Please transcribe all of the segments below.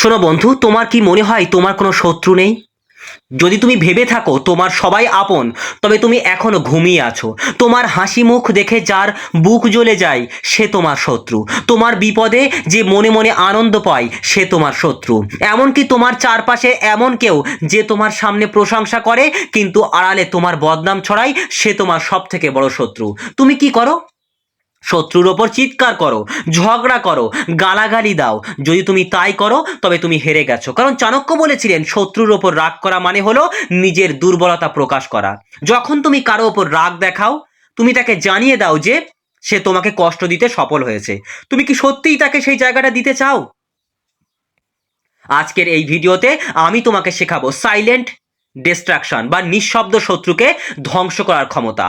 শোনো বন্ধু, তোমার কি মনে হয় তোমার কোনো শত্রু নেই? যদি তুমি ভেবে থাকো তোমার সবাই আপন, তবে তুমি এখনো ঘুমিয়ে আছো। তোমার হাসি মুখ দেখে যার বুক জ্বলে যায় সে তোমার শত্রু। তোমার বিপদে যে মনে মনে আনন্দ পায় সে তোমার শত্রু। এমনকি তোমার চারপাশে এমন কেউ যে তোমার সামনে প্রশংসা করে কিন্তু আড়ালে তোমার বদনাম ছড়ায়, সে তোমার সব থেকে বড় শত্রু। তুমি কি করো? শত্রুর ওপর চিৎকার করো, ঝগড়া করো, গালাগালি দাও। যদি তুমি তাই করো তবে তুমি হেরে গেছো, কারণ চাণক্য বলেছিলেন শত্রুর ওপর রাগ করা মানে হলো নিজের দুর্বলতা প্রকাশ করা। যখন তুমি কারো ওপর রাগ দেখাও, তুমি তাকে জানিয়ে দাও যে সে তোমাকে কষ্ট দিতে সফল হয়েছে। তুমি কি সত্যিই তাকে সেই জায়গাটা দিতে চাও? আজকের এই ভিডিওতে আমি তোমাকে শেখাবো সাইলেন্ট ডিস্ট্রাকশন বা নিঃশব্দ শত্রুকে ধ্বংস করার ক্ষমতা।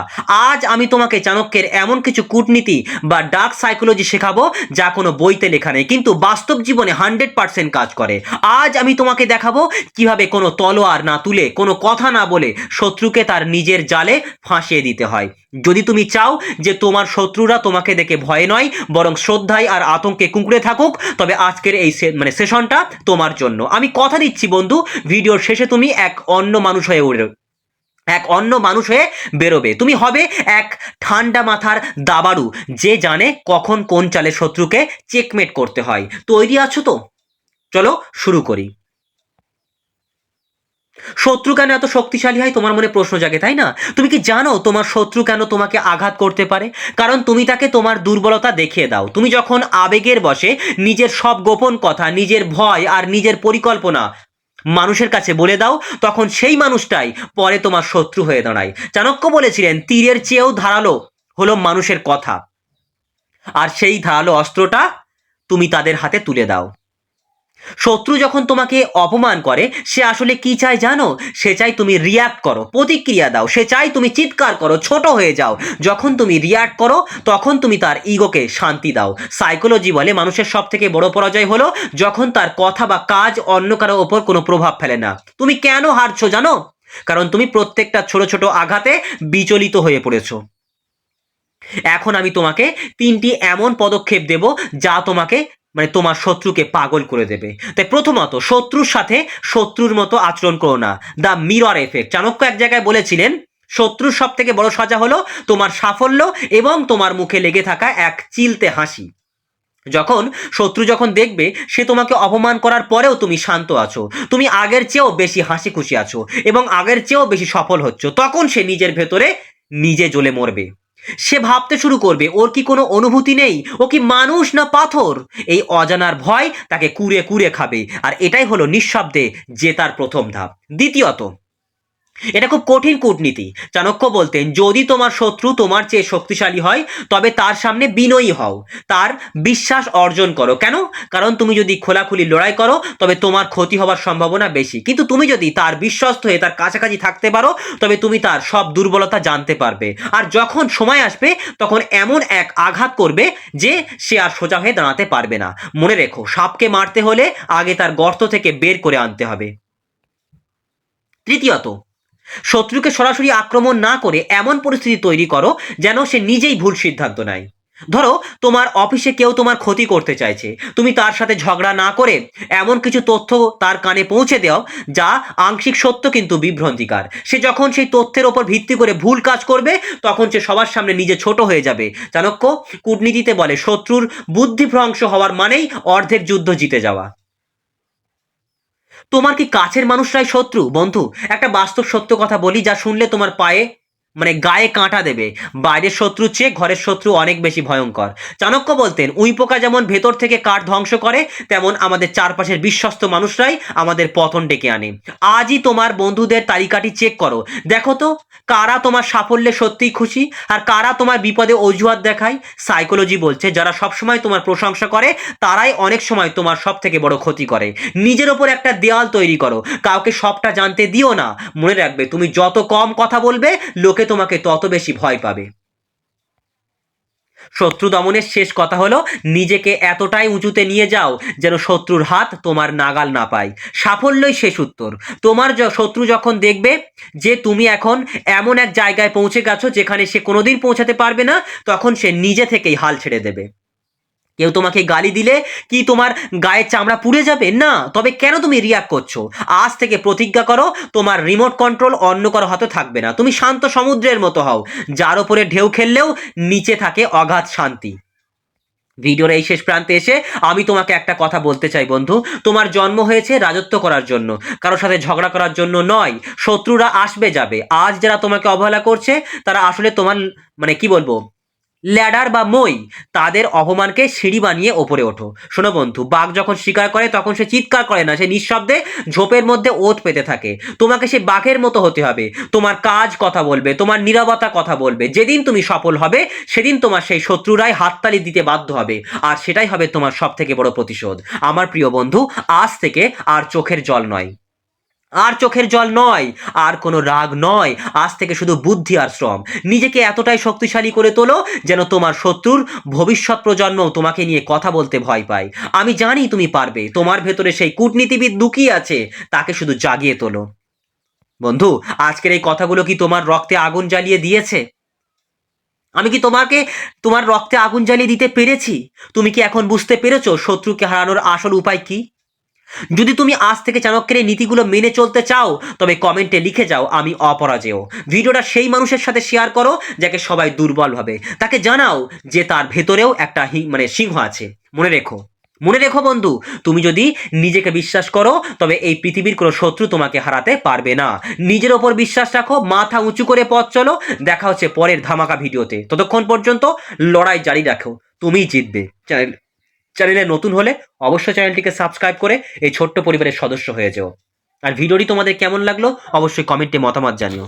আজ আমি তোমাকে চাণক্যের এমন কিছু কূটনীতি বা ডার্ক সাইকোলজি শেখাবো যা কোনো বইতে লেখা নেই, কিন্তু বাস্তব জীবনে 100% কাজ করে। আজ আমি তোমাকে দেখাবো কিভাবে কোনো তলোয়ার না তুলে, কোনো কথা না বলে শত্রুকে তার নিজের জালে ফাঁসিয়ে দিতে হয়। যদি তুমি চাও যে তোমার শত্রুরা তোমাকে দেখে ভয়ে নয় বরং শ্রদ্ধায় আর আতঙ্কে কুঁকড়ে থাকুক, তবে আজকের এই সেশনটা তোমার জন্য। আমি কথা দিচ্ছি বন্ধু, ভিডিওর শেষে তুমি এক অন্য মানুষ হয়ে বেরোবে। তুমি হবে এক ঠান্ডা মাথার দাবাড়ু যে জানে কখন কোন চালে শত্রুকে চেকমেট করতে হয়। তৈরি আছো তো? চলো শুরু করি। শত্রু কেন এত শক্তিশালী হয় তোমার মনে প্রশ্ন জাগে, তাই না? তুমি কি জানো তোমার শত্রু কেন তোমাকে আঘাত করতে পারে? কারণ তুমি তাকে তোমার দুর্বলতা দেখিয়ে দাও। তুমি যখন আবেগের বশে নিজের সব গোপন কথা, নিজের ভয় আর নিজের পরিকল্পনা মানুষের কাছে বলে দাও, তখন সেই মানুষটাই পরে তোমার শত্রু হয়ে দাঁড়ায়। চাণক্য বলেছিলেন তীরের চেয়েও ধারালো হলো মানুষের কথা, আর সেই ধারালো অস্ত্রটা তুমি তাদের হাতে তুলে দাও। শত্রু যখন তোমাকে অপমান করে সে আসলে কি চায় জানো? সে চায় তুমি রিয়্যাক্ট করো, প্রতিক্রিয়া দাও। সে চায় তুমি চিৎকার করো, ছোট হয়ে যাও। যখন তুমি রিয়্যাক্ট করো তখন তুমি তার ইগোকে শান্তি দাও। সাইকোলজি বলে মানুষের সব থেকে বড় পরাজয় হলো যখন তার কথা বা কাজ অন্য কারো ওপর কোনো প্রভাব ফেলে না। তুমি কেন হারছো জানো? কারণ তুমি প্রত্যেকটা ছোট ছোট আঘাতে বিচলিত হয়ে পড়েছো। এখন আমি তোমাকে 3টি এমন পদক্ষেপ দেব যা তোমাকে তোমার শত্রুকে পাগল করে দেবে। তাই প্রথমত, শত্রুর সাথে শত্রুর মতো আচরণ করো না। The mirror effect. চাণক্য এক জায়গায় বলেছিলেন শত্রুর সব থেকে বড় সাজা হলো তোমার সাফল্য এবং তোমার মুখে লেগে থাকা এক চিলতে হাসি। শত্রু যখন দেখবে সে তোমাকে অপমান করার পরেও তুমি শান্ত আছো, তুমি আগের চেয়েও বেশি হাসি খুশি আছো এবং আগের চেয়েও বেশি সফল হচ্ছ, তখন সে নিজের ভেতরে নিজে জ্বলে মরবে। সে ভাবতে শুরু করবে ওর কি কোনো অনুভূতি নেই, ও কি মানুষ না পাথর। এই অজানার ভয় তাকে কুড়ে কুড়ে খাবে, আর এটাই হলো নিঃশব্দে জেতার প্রথম ধাপ। দ্বিতীয়ত, এটা খুব কঠিন কূটনীতি। চাণক্য বলতেন যদি তোমার শত্রু তোমার চেয়ে শক্তিশালী হয় তবে তার সামনে বিনয়ী হও, তার বিশ্বাস অর্জন করো। কেন? কারণ তুমি যদি খোলাখুলি লড়াই করো তবে তোমার ক্ষতি হওয়ার সম্ভাবনা বেশি, কিন্তু তুমি যদি তার বিশ্বস্ত হয়ে তার কাছাকাছি থাকতে পারো তবে তুমি তার সব দুর্বলতা জানতে পারবে। আর যখন সময় আসবে তখন এমন এক আঘাত করবে যে সে আর সোজা হয়ে দাঁড়াতে পারবে না। মনে রেখো, সাপকে মারতে হলে আগে তার গর্ত থেকে বের করে আনতে হবে। তৃতীয়ত, শত্রুকে সরাসরি আক্রমণ না করে এমন পরিস্থিতি তৈরি করো যেন সে নিজেই ভুল সিদ্ধান্ত নেয়। ধরো তোমার অফিসে কেউ তোমার ক্ষতি করতে চাইছে, তুমি তার সাথে ঝগড়া না করে এমন কিছু তথ্য তার কানে পৌঁছে দাও যা আংশিক সত্য কিন্তু বিভ্রান্তিকর। সে যখন সেই তথ্যের ওপর ভিত্তি করে ভুল কাজ করবে তখন সে সবার সামনে নিজে ছোট হয়ে যাবে। চাণক্য কূটনীতিতে বলে শত্রুর বুদ্ধিভ্রংশ হওয়ার মানেই অর্ধেক যুদ্ধ জিতে যাওয়া। তোমার কি কাছের মানুষরাই শত্রু বন্ধু? একটা বাস্তব সত্য কথা বলি যা শুনলে তোমার পায়ে গায়ে কাঁটা দেবে। বাইরের শত্রুর চেয়ে ঘরের শত্রু অনেক বেশি ভয়ঙ্কর। চাণক্য বলতেন উইপোকা যেমন ভেতর থেকে কাঠ ধ্বংস করে, তেমন আমাদের চারপাশের বিশ্বস্ত মানুষরাই আমাদের পতন ডেকে আনে। আজই তোমার বন্ধুদের তালিকাটি চেক করো, দেখো তো কারা তোমার সাফল্যে সত্যিই খুশি আর কারা তোমার বিপদে অজুহাত দেখায়। সাইকোলজি বলছে যারা সবসময় তোমার প্রশংসা করে তারাই অনেক সময় তোমার সব থেকে বড় ক্ষতি করে। নিজের ওপর একটা দেওয়াল তৈরি করো, কাউকে সবটা জানতে দিও না। মনে রাখবে তুমি যত কম কথা বলবে লোকে তোমাকে তত বেশি ভয় পাবে। শত্রু দমনের শেষ কথা হলো নিজেকে এতটাই উঁচুতে নিয়ে যাও যেন শত্রুর হাত তোমার নাগাল না পায়। সাফল্যই শেষ উত্তর। তোমার শত্রু যখন দেখবে যে তুমি এখন এমন এক জায়গায় পৌঁছে গেছো যেখানে সে কোনোদিন পৌঁছাতে পারবে না, তখন সে নিজে থেকেই হাল ছেড়ে দেবে। কেউ তোমাকে গালি দিলে কি তোমার গায়ের চামড়া পুড়ে যাবে? না। তবে কেন তুমি রিয়াক্ট করছো? আজ থেকে প্রতিজ্ঞা করো তোমার রিমোট কন্ট্রোল অন্য কারো হাতে থাকবে না। তুমি শান্ত সমুদ্রের মতো হও, যার ওপরে ঢেউ খেললেও নিচে থাকে অগাধ শান্তি। ভিডিওর এই শেষ প্রান্তে এসে আমি তোমাকে একটা কথা বলতে চাই বন্ধু, তোমার জন্ম হয়েছে রাজত্ব করার জন্য, কারোর সাথে ঝগড়া করার জন্য নয়। শত্রুরা আসবে যাবে, আজ যারা তোমাকে অবহেলা করছে তারা আসলে তোমার মানে কি বলবো ল্যাডার বা মই। তাদের অপমানকে সিঁড়ি বানিয়ে ওপরে ওঠো। শোনো বন্ধু, বাঘ যখন শিকার করে তখন সে চিৎকার করে না, সে নিঃশব্দে ঝোপের মধ্যে ওত পেতে থাকে। তোমাকে সে বাঘের মতো হতে হবে। তোমার কাজ কথা বলবে, তোমার নীরবতা কথা বলবে। যেদিন তুমি সফল হবে সেদিন তোমার সেই শত্রুরাই হাততালি দিতে বাধ্য হবে, আর সেটাই হবে তোমার সব থেকে বড় প্রতিশোধ। আমার প্রিয় বন্ধু, আজ থেকে আর চোখের জল নয়, আর চোখের জল নয়, আর কোনো রাগ নয়, আজ থেকে শুধু বুদ্ধি আর শ্রম। নিজেকে এতটাই শক্তিশালী করে তোলো যেন তোমার শত্রুর ভবিষ্যৎ প্রজন্মও তোমাকে নিয়ে কথা বলতে ভয় পায়। আমি জানি তুমি পারবে, তোমার ভেতরে সেই কূটনীতিবিদ লুকিয়ে আছে, তাকে শুধু জাগিয়ে তোলো। বন্ধু, আজকের এই কথাগুলো কি তোমার রক্তে আগুন জ্বালিয়ে দিয়েছে? আমি কি তোমাকে তোমার রক্তে আগুন জ্বালিয়ে দিতে পেরেছি? তুমি কি এখন বুঝতে পেরেছো শত্রুকে হারানোর আসল উপায় কি? যদি তুমি আজ থেকে চাণক্যের এই নীতিগুলো মেনে চলতে চাও, তবে কমেন্টে লিখে যাও আমি অপরাজেয়। ভিডিওটা সেই মানুষের সাথে শেয়ার করো যাকে সবাই দুর্বল ভাবে। তাকে জানাও যে তার ভেতরেও একটা সিংহ আছে। মনে রেখো, মনে রেখো বন্ধু, তুমি যদি নিজেকে বিশ্বাস করো তবে এই পৃথিবীর কোনো শত্রু তোমাকে হারাতে পারবে না। নিজের ওপর বিশ্বাস রাখো, মাথা উঁচু করে পথ চলো। দেখা হচ্ছে পরের ধামাকা ভিডিওতে। ততক্ষণ পর্যন্ত লড়াই জারি রাখো, তুমিই জিতবে। চ্যানেলে নতুন হলে অবশ্যই চ্যানেলটিকে সাবস্ক্রাইব করে এই ছোট্ট পরিবারের সদস্য হয়ে যেও। আর ভিডিওটি তোমাদের কেমন লাগলো অবশ্যই কমেন্টে মতামত জানিও।